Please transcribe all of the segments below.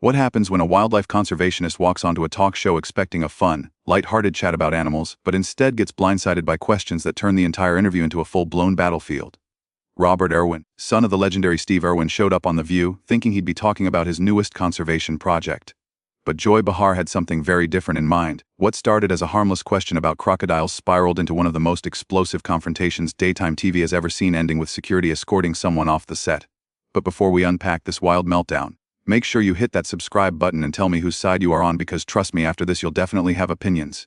What happens when a wildlife conservationist walks onto a talk show expecting a fun, light-hearted chat about animals, but instead gets blindsided by questions that turn the entire interview into a full-blown battlefield? Robert Irwin, son of the legendary Steve Irwin, showed up on The View, thinking he'd be talking about his newest conservation project. But Joy Behar had something very different in mind. What started as a harmless question about crocodiles spiraled into one of the most explosive confrontations daytime TV has ever seen, ending with security escorting someone off the set. But before we unpack this wild meltdown, make sure you hit that subscribe button and tell me whose side you are on, because trust me, after this you'll definitely have opinions.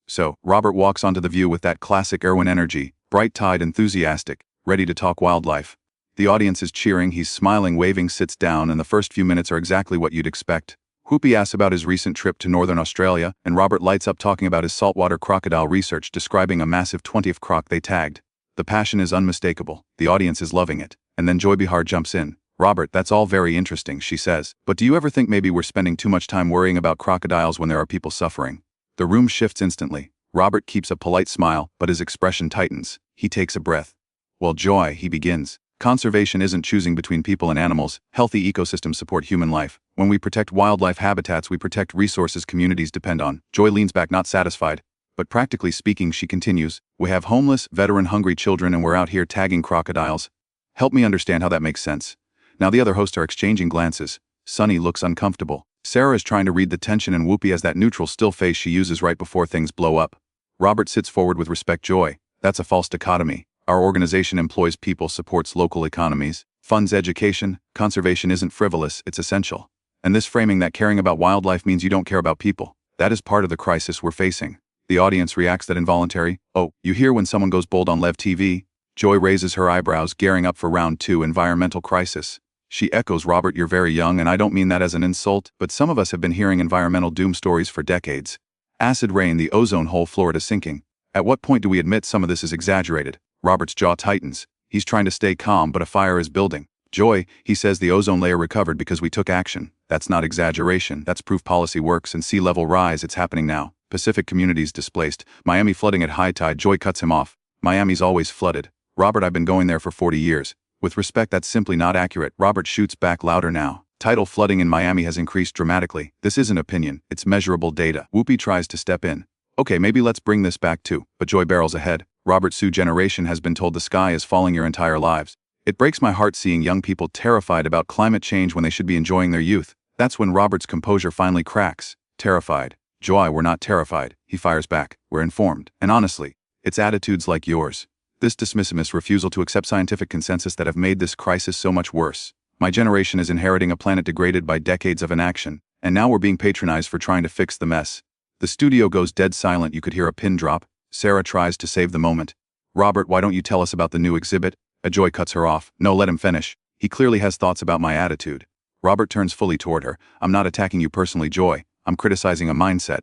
So, Robert walks onto The View with that classic Irwin energy, bright-eyed, enthusiastic, ready to talk wildlife. The audience is cheering, he's smiling, waving, sits down, and the first few minutes are exactly what you'd expect. Whoopi asks about his recent trip to northern Australia, and Robert lights up talking about his saltwater crocodile research, describing a massive 20th croc they tagged. The passion is unmistakable, the audience is loving it, and then Joy Behar jumps in. "Robert, that's all very interesting," she says, "but do you ever think maybe we're spending too much time worrying about crocodiles when there are people suffering?" The room shifts instantly. Robert keeps a polite smile, but his expression tightens. He takes a breath. "Well, Joy," he begins, "conservation isn't choosing between people and animals. Healthy ecosystems support human life. When we protect wildlife habitats, we protect resources communities depend on." Joy leans back, not satisfied. "But practically speaking," she continues, "we have homeless, veteran-hungry children, and we're out here tagging crocodiles. Help me understand how that makes sense." Now the other hosts are exchanging glances. Sunny looks uncomfortable. Sarah is trying to read the tension, and Whoopi has that neutral, still face she uses right before things blow up. Robert sits forward with respect. "Joy, that's a false dichotomy. Our organization employs people, supports local economies, funds education. Conservation isn't frivolous, it's essential. And this framing that caring about wildlife means you don't care about people, that is part of the crisis we're facing." The audience reacts that involuntary, "Oh, you hear when someone goes bold on Lev TV?" Joy raises her eyebrows, gearing up for round two, environmental crisis. She echoes, "Robert, you're very young, and I don't mean that as an insult, but some of us have been hearing environmental doom stories for decades. Acid rain, the ozone hole, Florida sinking. At what point do we admit some of this is exaggerated?" Robert's jaw tightens. He's trying to stay calm, but a fire is building. "Joy," he says, "the ozone layer recovered because we took action. That's not exaggeration, that's proof policy works. And sea level rise, it's happening now. Pacific communities displaced. Miami flooding at high tide." Joy cuts him off. "Miami's always flooded. Robert, I've been going there for 40 years. With respect, that's simply not accurate." Robert shoots back louder now. "Tidal flooding in Miami has increased dramatically. This isn't opinion, it's measurable data." Whoopi tries to step in. "Okay, maybe let's bring this back too." But Joy barrels ahead. "Robert, Sioux generation has been told the sky is falling your entire lives. It breaks my heart seeing young people terrified about climate change when they should be enjoying their youth." That's when Robert's composure finally cracks. "Terrified. Joy, we're not terrified," he fires back. "We're informed. And honestly, it's attitudes like yours, this dismissive refusal to accept scientific consensus, that have made this crisis so much worse. My generation is inheriting a planet degraded by decades of inaction, and now we're being patronized for trying to fix the mess." The studio goes dead silent. You could hear a pin drop. Sarah tries to save the moment. "Robert, why don't you tell us about the new exhibit?" Joy cuts her off. "No, let him finish. He clearly has thoughts about my attitude." Robert turns fully toward her. "I'm not attacking you personally, Joy. I'm criticizing a mindset.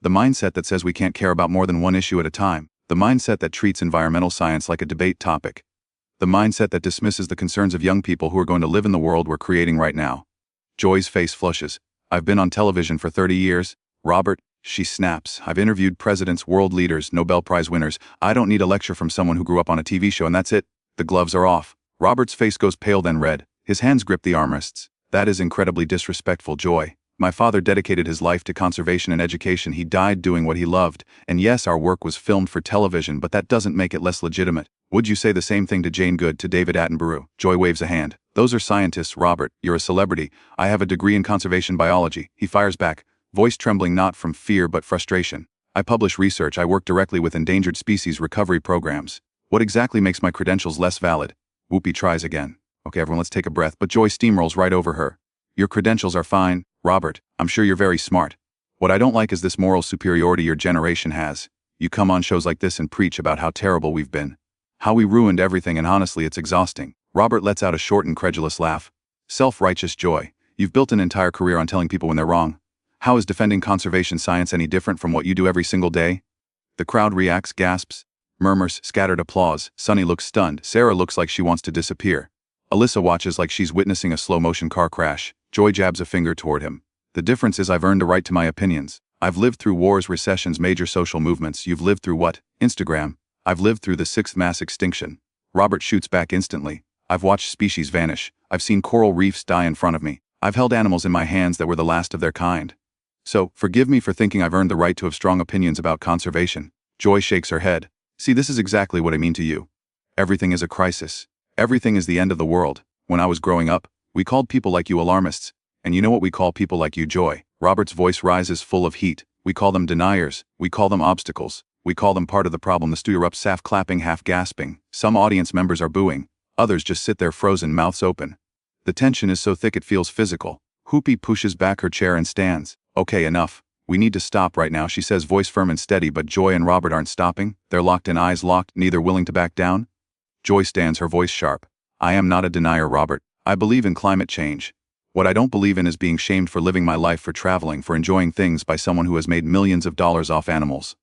The mindset that says we can't care about more than one issue at a time. The mindset that treats environmental science like a debate topic. The mindset that dismisses the concerns of young people who are going to live in the world we're creating right now." Joy's face flushes. "I've been on television for 30 years. Robert," she snaps, "I've interviewed presidents, world leaders, Nobel Prize winners. I don't need a lecture from someone who grew up on a TV show, and that's it." The gloves are off. Robert's face goes pale, then red. His hands grip the armrests. "That is incredibly disrespectful, Joy. My father dedicated his life to conservation and education. He died doing what he loved. And yes, our work was filmed for television, but that doesn't make it less legitimate. Would you say the same thing to Jane Goodall, to David Attenborough?" Joy waves a hand. "Those are scientists, Robert. You're a celebrity. I have a degree in conservation biology." He fires back, voice trembling not from fear but frustration. "I publish research. I work directly with endangered species recovery programs. What exactly makes my credentials less valid?" Whoopi tries again. "Okay, everyone, let's take a breath." But Joy steamrolls right over her. "Your credentials are fine, Robert. I'm sure you're very smart. What I don't like is this moral superiority your generation has. You come on shows like this and preach about how terrible we've been, how we ruined everything, and honestly, it's exhausting." Robert lets out a short, incredulous laugh. "Self-righteous, Joy. You've built an entire career on telling people when they're wrong. How is defending conservation science any different from what you do every single day?" The crowd reacts, gasps, murmurs, scattered applause. Sunny looks stunned. Sarah looks like she wants to disappear. Alyssa watches like she's witnessing a slow-motion car crash. Joy jabs a finger toward him. "The difference is I've earned a right to my opinions. I've lived through wars, recessions, major social movements. You've lived through what? Instagram. I've lived through the 6th mass extinction." Robert shoots back instantly. "I've watched species vanish. I've seen coral reefs die in front of me. I've held animals in my hands that were the last of their kind. So, forgive me for thinking I've earned the right to have strong opinions about conservation. Joy shakes her head. See, this is exactly what I mean to you. Everything is a crisis. Everything is the end of the world. When I was growing up, we called people like you alarmists. And you know what we call people like you, Joy? Robert's voice rises full of heat. We call them deniers. We call them obstacles. We call them part of the problem. The studio erupts, half clapping, half gasping. Some audience members are booing. Others just sit there frozen, mouths open. The tension is so thick it feels physical. Whoopi pushes back her chair and stands. Okay, enough. We need to stop right now, she says, voice firm and steady, but Joy and Robert aren't stopping. They're locked in, eyes locked, neither willing to back down. Joy stands, her voice sharp. I am not a denier, Robert. I believe in climate change. What I don't believe in is being shamed for living my life, for traveling, for enjoying things by someone who has made millions of dollars off animals.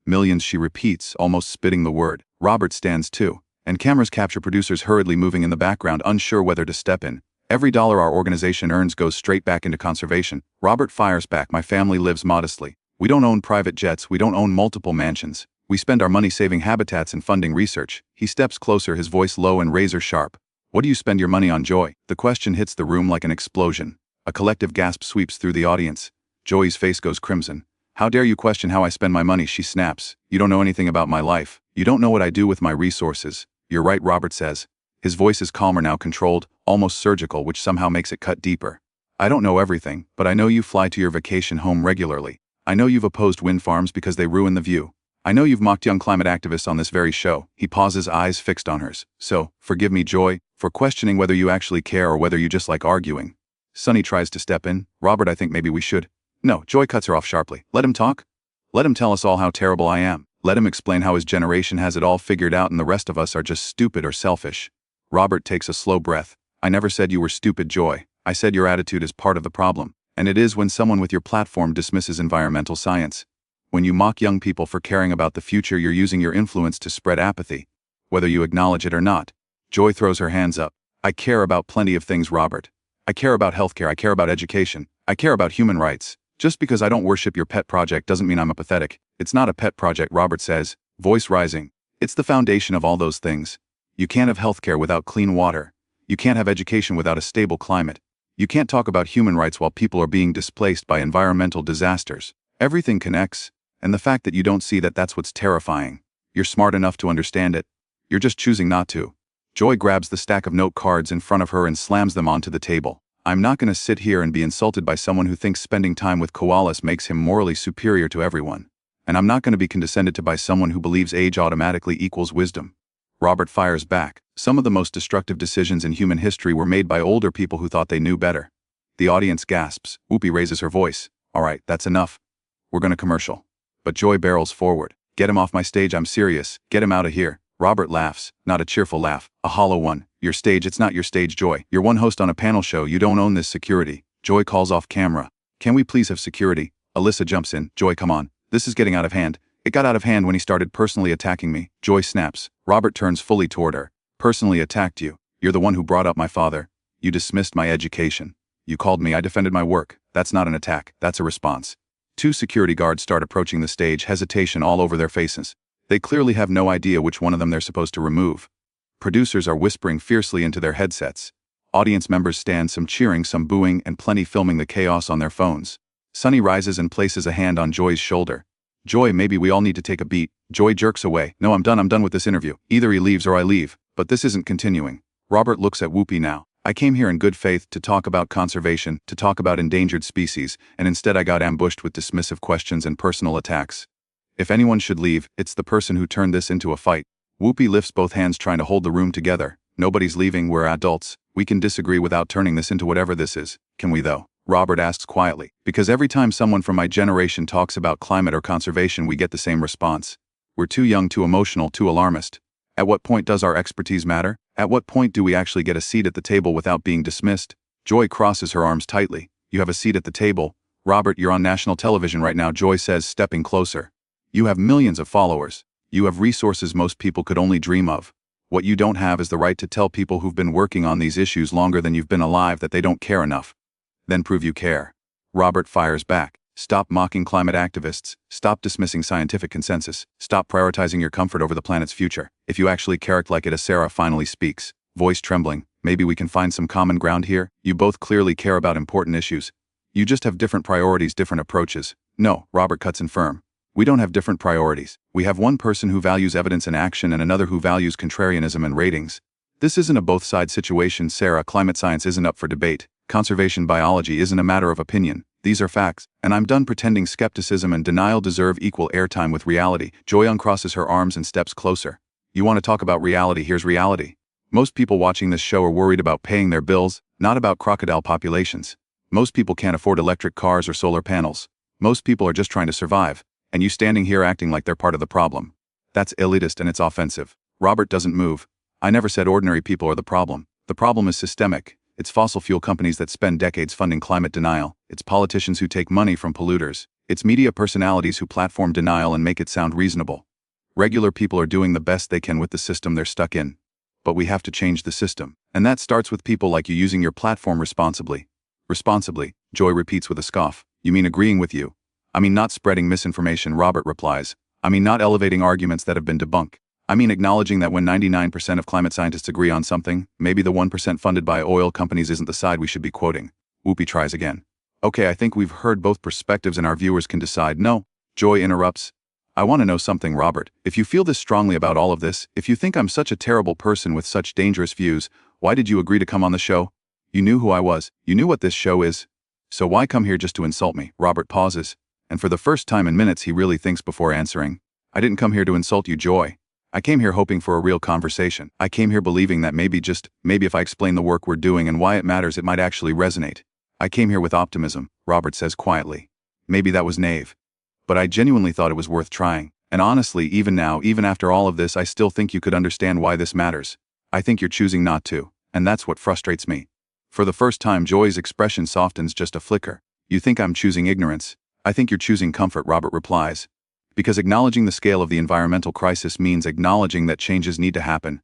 Millions, she repeats, almost spitting the word. Robert stands too, and cameras capture producers hurriedly moving in the background, unsure whether to step in. Every dollar our organization earns goes straight back into conservation. Robert fires back. My family lives modestly. We don't own private jets. We don't own multiple mansions. We spend our money saving habitats and funding research. He steps closer, his voice low and razor sharp. What do you spend your money on, Joy? The question hits the room like an explosion. A collective gasp sweeps through the audience. Joy's face goes crimson. How dare you question how I spend my money, she snaps. You don't know anything about my life. You don't know what I do with my resources. You're right, Robert says. His voice is calmer now, controlled, almost surgical, which somehow makes it cut deeper. I don't know everything, but I know you fly to your vacation home regularly. I know you've opposed wind farms because they ruin the view. I know you've mocked young climate activists on this very show. He pauses, eyes fixed on hers. So, forgive me, Joy, for questioning whether you actually care or whether you just like arguing. Sonny tries to step in. Robert, I think maybe we should. No, Joy cuts her off sharply. Let him talk. Let him tell us all how terrible I am. Let him explain how his generation has it all figured out and the rest of us are just stupid or selfish. Robert takes a slow breath. I never said you were stupid, Joy. I said your attitude is part of the problem. And it is when someone with your platform dismisses environmental science. When you mock young people for caring about the future, you're using your influence to spread apathy, whether you acknowledge it or not. Joy throws her hands up. I care about plenty of things, Robert. I care about healthcare. I care about education. I care about human rights. Just because I don't worship your pet project doesn't mean I'm apathetic. It's not a pet project, Robert says, voice rising. It's the foundation of all those things. You can't have healthcare without clean water. You can't have education without a stable climate. You can't talk about human rights while people are being displaced by environmental disasters. Everything connects, and the fact that you don't see that's what's terrifying. You're smart enough to understand it. You're just choosing not to. Joy grabs the stack of note cards in front of her and slams them onto the table. I'm not going to sit here and be insulted by someone who thinks spending time with koalas makes him morally superior to everyone. And I'm not going to be condescended to by someone who believes age automatically equals wisdom. Robert fires back. Some of the most destructive decisions in human history were made by older people who thought they knew better. The audience gasps. Whoopi raises her voice. All right, that's enough. We're going to commercial. But Joy barrels forward. Get him off my stage, I'm serious. Get him out of here. Robert laughs. Not a cheerful laugh. A hollow one. Your stage, it's not your stage, Joy. You're one host on a panel show. You don't own this security. Joy calls off camera. Can we please have security? Alyssa jumps in. Joy, come on. This is getting out of hand. It got out of hand when he started personally attacking me. Joy snaps. Robert turns fully toward her. Personally attacked you. You're the one who brought up my father. You dismissed my education. You called me. I defended my work. That's not an attack. That's a response. Two security guards start approaching the stage, hesitation all over their faces. They clearly have no idea which one of them they're supposed to remove. Producers are whispering fiercely into their headsets. Audience members stand, some cheering, some booing, and plenty filming the chaos on their phones. Sonny rises and places a hand on Joy's shoulder. Joy, maybe we all need to take a beat. Joy jerks away. No, I'm done with this interview. Either he leaves or I leave. But this isn't continuing. Robert looks at Whoopi now. I came here in good faith to talk about conservation, to talk about endangered species, and instead I got ambushed with dismissive questions and personal attacks. If anyone should leave, it's the person who turned this into a fight. Whoopi lifts both hands, trying to hold the room together. Nobody's leaving, we're adults. We can disagree without turning this into whatever this is. Can we though? Robert asks quietly. Because every time someone from my generation talks about climate or conservation, we get the same response. We're too young, too emotional, too alarmist. At what point does our expertise matter? At what point do we actually get a seat at the table without being dismissed? Joy crosses her arms tightly. You have a seat at the table. Robert, you're on national television right now, Joy says, stepping closer. You have millions of followers. You have resources most people could only dream of. What you don't have is the right to tell people who've been working on these issues longer than you've been alive that they don't care enough. Then prove you care. Robert fires back. Stop mocking climate activists. Stop dismissing scientific consensus. Stop prioritizing your comfort over the planet's future. If you actually care, act like it. Sarah finally speaks, voice trembling. Maybe we can find some common ground here. You both clearly care about important issues. You just have different priorities, different approaches. No, Robert cuts in firm. We don't have different priorities. We have one person who values evidence and action and another who values contrarianism and ratings. This isn't a both-side situation, Sarah. Climate science isn't up for debate. Conservation biology isn't a matter of opinion. These are facts, and I'm done pretending skepticism and denial deserve equal airtime with reality. Joy uncrosses her arms and steps closer. You want to talk about reality? Here's reality. Most people watching this show are worried about paying their bills, not about crocodile populations. Most people can't afford electric cars or solar panels. Most people are just trying to survive, and you standing here acting like they're part of the problem. That's elitist and it's offensive. Robert doesn't move. I never said ordinary people are the problem. The problem is systemic. It's fossil fuel companies that spend decades funding climate denial. It's politicians who take money from polluters. It's media personalities who platform denial and make it sound reasonable. Regular people are doing the best they can with the system they're stuck in. But we have to change the system. And that starts with people like you using your platform responsibly. Responsibly, Joy repeats with a scoff. You mean agreeing with you? I mean not spreading misinformation, Robert replies. I mean not elevating arguments that have been debunked. I mean acknowledging that when 99% of climate scientists agree on something, maybe the 1% funded by oil companies isn't the side we should be quoting. Whoopi tries again. Okay, I think we've heard both perspectives and our viewers can decide. No, Joy interrupts. I want to know something, Robert. If you feel this strongly about all of this, if you think I'm such a terrible person with such dangerous views, why did you agree to come on the show? You knew who I was. You knew what this show is. So why come here just to insult me? Robert pauses, and for the first time in minutes he really thinks before answering. I didn't come here to insult you, Joy. I came here hoping for a real conversation. I came here believing that maybe if I explain the work we're doing and why it matters, it might actually resonate. I came here with optimism, Robert says quietly. Maybe that was naive. But I genuinely thought it was worth trying. And honestly, even now, even after all of this, I still think you could understand why this matters. I think you're choosing not to, and that's what frustrates me. For the first time, Joy's expression softens just a flicker. You think I'm choosing ignorance? I think you're choosing comfort, Robert replies. Because acknowledging the scale of the environmental crisis means acknowledging that changes need to happen.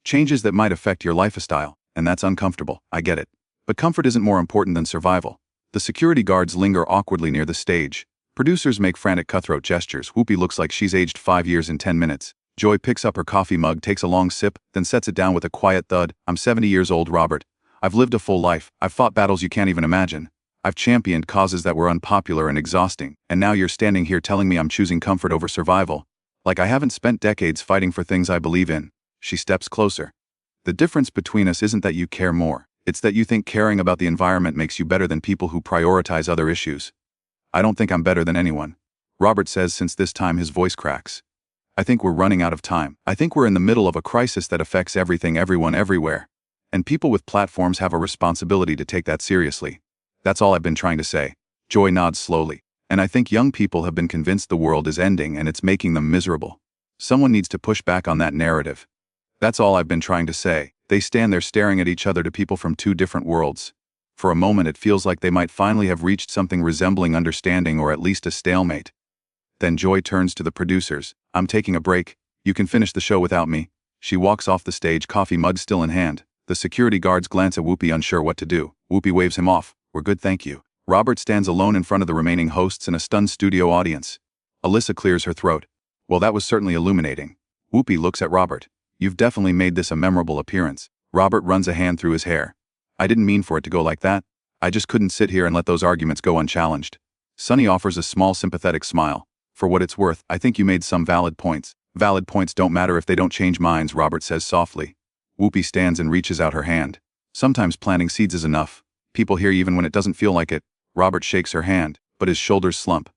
Changes that might affect your lifestyle, and that's uncomfortable, I get it. But comfort isn't more important than survival. The security guards linger awkwardly near the stage. Producers make frantic cutthroat gestures. Whoopi looks like she's aged 5 years in 10 minutes. Joy picks up her coffee mug, takes a long sip, then sets it down with a quiet thud. I'm 70 years old, Robert. I've lived a full life. I've fought battles you can't even imagine. I've championed causes that were unpopular and exhausting, and now you're standing here telling me I'm choosing comfort over survival. Like I haven't spent decades fighting for things I believe in. She steps closer. The difference between us isn't that you care more. It's that you think caring about the environment makes you better than people who prioritize other issues. I don't think I'm better than anyone. Robert says, since this time his voice cracks. I think we're running out of time. I think we're in the middle of a crisis that affects everything, everyone, everywhere. And people with platforms have a responsibility to take that seriously. That's all I've been trying to say. Joy nods slowly. And I think young people have been convinced the world is ending and it's making them miserable. Someone needs to push back on that narrative. That's all I've been trying to say. They stand there staring at each other, to people from two different worlds. For a moment it feels like they might finally have reached something resembling understanding, or at least a stalemate. Then Joy turns to the producers. I'm taking a break. You can finish the show without me. She walks off the stage, coffee mug still in hand. The security guards glance at Whoopi, unsure what to do. Whoopi waves him off. We're good, thank you. Robert stands alone in front of the remaining hosts and a stunned studio audience. Alyssa clears her throat. Well, that was certainly illuminating. Whoopi looks at Robert. You've definitely made this a memorable appearance. Robert runs a hand through his hair. I didn't mean for it to go like that. I just couldn't sit here and let those arguments go unchallenged. Sunny offers a small sympathetic smile. For what it's worth, I think you made some valid points. Valid points don't matter if they don't change minds, Robert says softly. Whoopi stands and reaches out her hand. Sometimes planting seeds is enough. People hear even when it doesn't feel like it. Robert shakes her hand, but his shoulders slump.